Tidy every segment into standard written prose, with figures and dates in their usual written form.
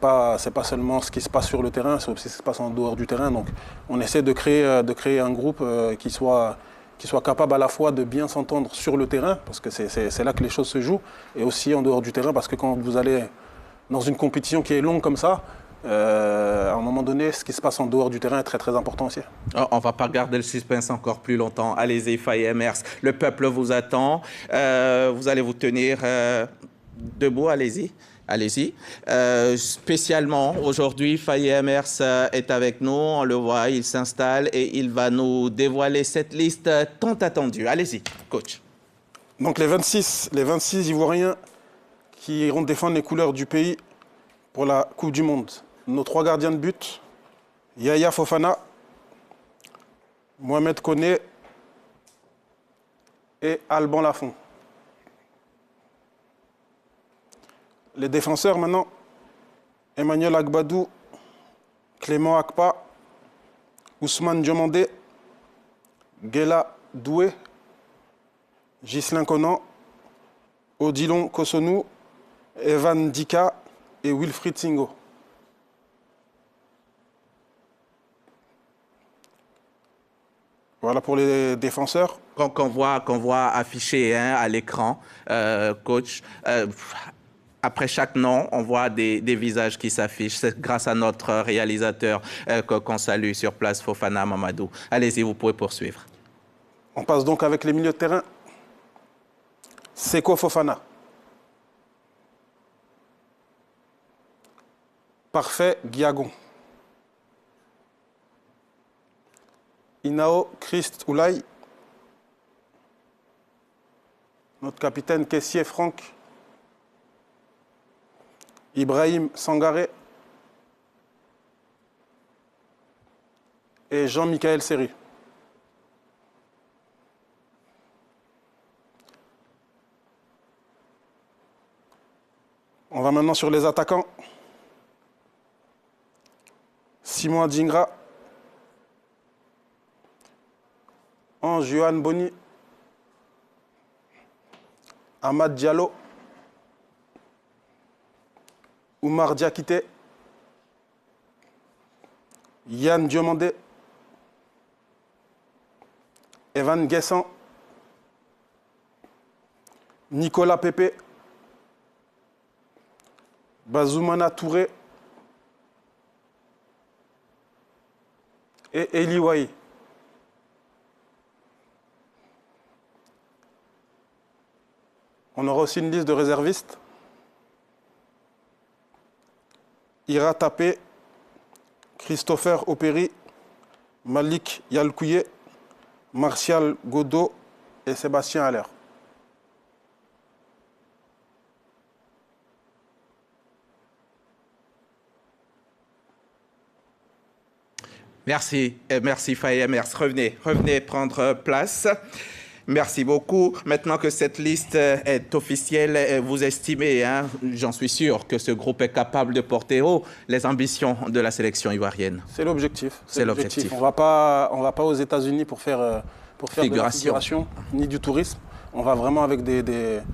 pas seulement ce qui se passe sur le terrain, c'est aussi ce qui se passe en dehors du terrain. Donc on essaie de créer un groupe qui soit capable à la fois de bien s'entendre sur le terrain, parce que c'est là que les choses se jouent, et aussi en dehors du terrain, parce que quand vous allez dans une compétition qui est longue comme ça, à un moment donné, ce qui se passe en dehors du terrain est très très important aussi. Oh, on ne va pas garder le suspense encore plus longtemps. Allez-y, Faye Emers, le peuple vous attend. Vous allez vous tenir debout, allez-y. Allez-y. Spécialement, aujourd'hui, Faye Emers est avec nous. On le voit, il s'installe et il va nous dévoiler cette liste tant attendue. Allez-y, coach. Donc les 26 Ivoiriens qui iront défendre les couleurs du pays pour la Coupe du Monde. Nos 3 gardiens de but, Yaya Fofana, Mohamed Koné et Alban Lafont. Les défenseurs maintenant, Emmanuel Agbadou, Clément Akpa, Ousmane Diomandé, Guela Doué, Ghislain Conan, Odilon Kosonou, Evan Dika et Wilfried Singo. Voilà pour les défenseurs. Qu'on voit affiché à l'écran, coach, après chaque nom, on voit des visages qui s'affichent. C'est grâce à notre réalisateur qu'on salue sur place, Fofana Mamadou. Allez-y, vous pouvez poursuivre. On passe donc avec les milieux de terrain. Seko Fofana. Parfait Guiagon. Inao Christ Oulay. Notre capitaine caissier Franck. Ibrahim Sangaré. Et Jean-Michaël Seri. On va maintenant sur les attaquants. Simon Adingra, Ange-Johan Boni, Ahmad Diallo, Oumar Diakité, Yann Diomandé, Evan Guessan, Nicolas Pépé, Bazoumana Touré et Eli Wahi. On aura aussi une liste de réservistes. Ira Tapé, Christopher Opéry, Malik Yalkouye, Martial Godot et Sébastien Haller. Merci, merci Faye Emers. Revenez prendre place. Merci beaucoup. Maintenant que cette liste est officielle, vous estimez, j'en suis sûr, que ce groupe est capable de porter haut les ambitions de la sélection ivoirienne. C'est l'objectif. C'est l'objectif. On va pas aux États-Unis pour faire de la figuration ni du tourisme. On va vraiment avec des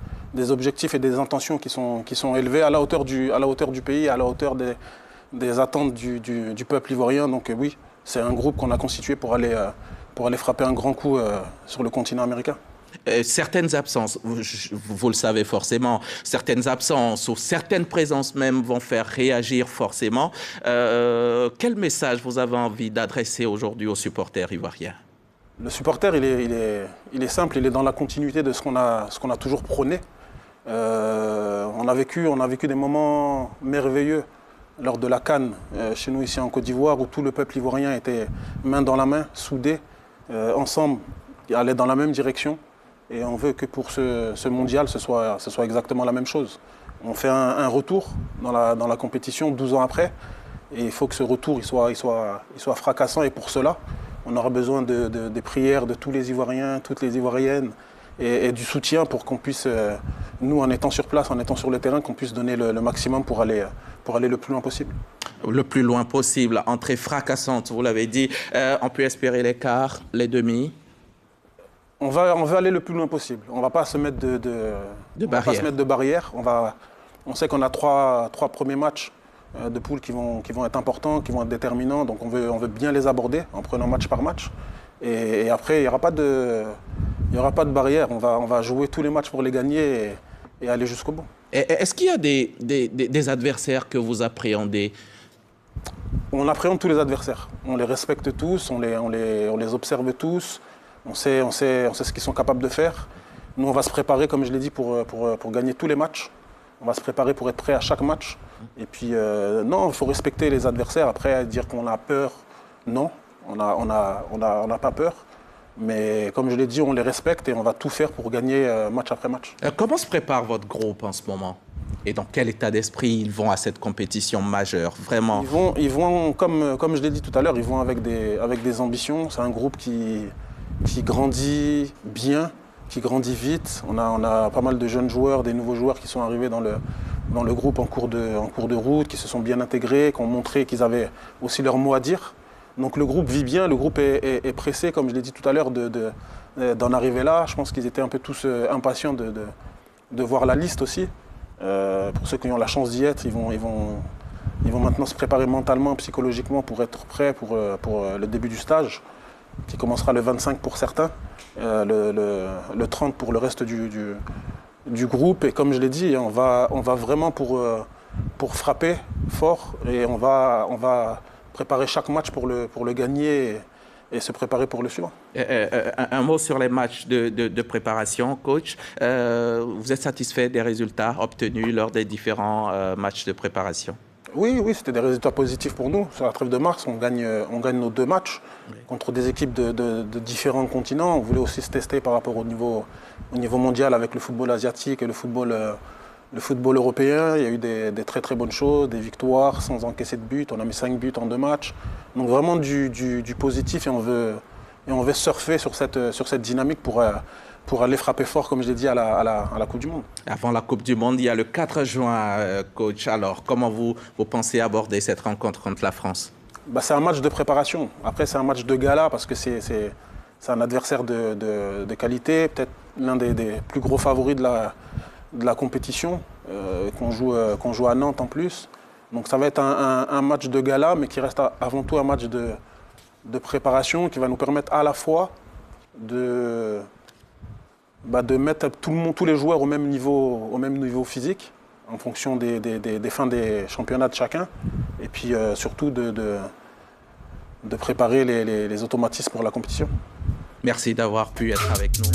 objectifs et des intentions qui sont élevés à la hauteur du pays, à la hauteur des attentes du peuple ivoirien. Donc oui, c'est un groupe qu'on a constitué pour aller frapper un grand coup sur le continent américain. Certaines absences, vous le savez forcément, certaines absences ou certaines présences même vont faire réagir forcément. Quel message vous avez envie d'adresser aujourd'hui aux supporters ivoiriens? Le supporter, il est simple, il est dans la continuité de ce qu'on a toujours prôné. On a vécu des moments merveilleux lors de la CAN, chez nous ici en Côte d'Ivoire, où tout le peuple ivoirien était main dans la main, soudé, ensemble, allait dans la même direction. Et on veut que pour ce mondial, ce soit exactement la même chose. On fait un retour dans la compétition 12 ans après. Et il faut que ce retour il soit fracassant. Et pour cela, on aura besoin des prières de tous les Ivoiriens, toutes les Ivoiriennes, et du soutien pour qu'on puisse, nous, en étant sur place, en étant sur le terrain, qu'on puisse donner le maximum pour aller le plus loin possible. Le plus loin possible, entrée fracassante, vous l'avez dit. On peut espérer les quarts, les demi? On va aller le plus loin possible. On ne va pas se mettre de barrières. On sait qu'on a trois premiers matchs de poule qui vont être importants, qui vont être déterminants. Donc on veut bien les aborder en prenant match par match. Et après, il n'y aura pas de barrière. On va jouer tous les matchs pour les gagner et aller jusqu'au bout. Est-ce qu'il y a des adversaires que vous appréhendez? On appréhende tous les adversaires. On les respecte tous, on les observe tous. On sait ce qu'ils sont capables de faire. Nous, on va se préparer, comme je l'ai dit, pour gagner tous les matchs. On va se préparer pour être prêt à chaque match. Et puis, non, il faut respecter les adversaires. Après, dire qu'on a peur, non, on n'a pas peur. Mais comme je l'ai dit, on les respecte et on va tout faire pour gagner match après match. Comment se prépare votre groupe en ce moment? Et dans quel état d'esprit ils vont à cette compétition majeure, vraiment? Ils vont comme je l'ai dit tout à l'heure, ils vont avec des ambitions. C'est un groupe qui grandit bien, qui grandit vite. On a pas mal de jeunes joueurs, des nouveaux joueurs qui sont arrivés dans le groupe en cours de route, qui se sont bien intégrés, qui ont montré qu'ils avaient aussi leur mot à dire. Donc le groupe vit bien, le groupe est pressé, comme je l'ai dit tout à l'heure, d'en arriver là. Je pense qu'ils étaient un peu tous impatients de voir la liste aussi. Pour ceux qui ont la chance d'y être, ils vont maintenant se préparer mentalement, psychologiquement pour être prêts pour le début du stage, qui commencera le 25 pour certains, le 30 pour le reste du groupe. Et comme je l'ai dit, on va vraiment pour frapper fort et on va préparer chaque match pour le gagner et se préparer pour le suivant. Un mot sur les matchs de préparation, coach. Vous êtes satisfait des résultats obtenus lors des différents matchs de préparation? Oui, c'était des résultats positifs pour nous. Sur la trêve de mars, on gagne nos 2 matchs contre des équipes de différents continents. On voulait aussi se tester par rapport au niveau mondial avec le football asiatique et le football européen. Il y a eu des très très bonnes choses, des victoires sans encaisser de but. On a mis 5 buts en 2 matchs. Donc vraiment du positif et on veut surfer sur cette dynamique pour aller frapper fort, comme je l'ai dit, à la Coupe du Monde. Avant la Coupe du Monde, il y a le 4 juin, coach. Alors, comment vous pensez aborder cette rencontre contre la France? C'est un match de préparation. Après, c'est un match de gala parce que c'est un adversaire de qualité, peut-être l'un des plus gros favoris de la compétition, qu'on joue à Nantes en plus. Donc ça va être un match de gala, mais qui reste avant tout un match de préparation qui va nous permettre à la fois de mettre tous les joueurs au même niveau physique, en fonction des fins des championnats de chacun, et puis surtout de préparer les automatismes pour la compétition. Merci d'avoir pu être avec nous.